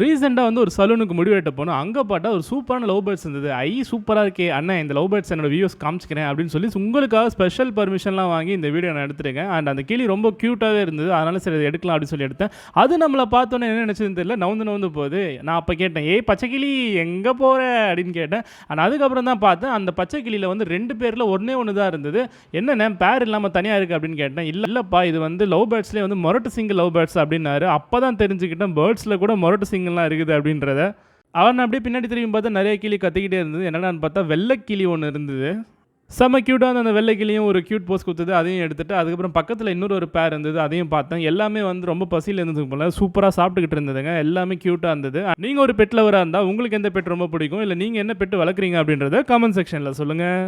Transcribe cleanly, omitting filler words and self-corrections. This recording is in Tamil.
ரீசெண்டாக வந்து ஒரு சலூனுக்கு முடி வெட்ட போனோம். அங்கே பார்த்தா ஒரு சூப்பரான லவ் பேர்ட்ஸ் இருந்தது. சூப்பராக இருக்கே அண்ணன், இந்த லவ் பேர்ட்ஸ் என்னோட வியூஸ் காமிச்சிக்கிறேன் அப்படின்னு சொல்லி உங்களுக்காக ஸ்பெஷல் பர்மிஷன்லாம் வாங்கி இந்த வீடியோ நான் எடுத்துருக்கேன். அண்ட் அந்த கிளி ரொம்ப க்யூட்டாகவே இருந்தது. அதனால சரி அதை எடுக்கலாம் அப்படின்னு சொல்லி எடுத்தேன். அது நம்மளை பார்த்தோன்னே என்ன நினச்சதுன்னு தெரியல, நவுந்து போகுது. நான் அப்போ கேட்டேன், பச்சை கிளி எங்கே போகிற அப்படின்னு கேட்டேன். அண்ட் அதுக்கப்புறம் தான் பார்த்தேன், அந்த பச்சை கிளியில் வந்து 2 பேரில் ஒன்று தான் இருந்தது. என்னென்ன பேர் இல்லாமல் தனியாக இருக்குது அப்படின்னு கேட்டேன். இல்லைப்பா, இது வந்து லவ் பேர்ட்ஸ்லேயே வந்து மொரட்டு சிங்கிள் லவ் பேர்ட்ஸ் அப்படின்னாரு. அப்போ தான் தெரிஞ்சுக்கிட்டேன் பேர்ட்ஸில் கூட மொரட்டு சிங்கிள்லாம் இருக்குது அப்படின்றத. அவன் அப்படியே பின்னாடி திரும்பி பார்த்தா நிறைய கிளி கத்திக்கிட்டே இருந்தது. என்னடான்னு பார்த்தா வெள்ளை கிளி ஒன்று இருந்தது. செம்ம க்யூட்டாக அந்த வெள்ளை கிளியும் ஒரு க்யூட் போஸ் கொடுத்தது. அதையும் எடுத்துகிட்டு அதுக்கப்புறம் பக்கத்தில் இன்னொரு பேர் இருந்தது, அதையும் பார்த்தேன். எல்லாமே வந்து ரொம்ப பசியில் இருந்தது போல, சூப்பராக சாப்பிட்டுக்கிட்டு இருந்ததுங்க. எல்லாமே க்யூட்டாக இருந்தது. நீங்கள் ஒரு பெட் லவராக இருந்தால் உங்களுக்கு எந்த பெட் ரொம்ப பிடிக்கும், இல்லை நீங்கள் என்ன பெட் வளர்க்குறீங்க அப்படின்றத கமெண்ட் செக்ஷனில் சொல்லுங்கள்.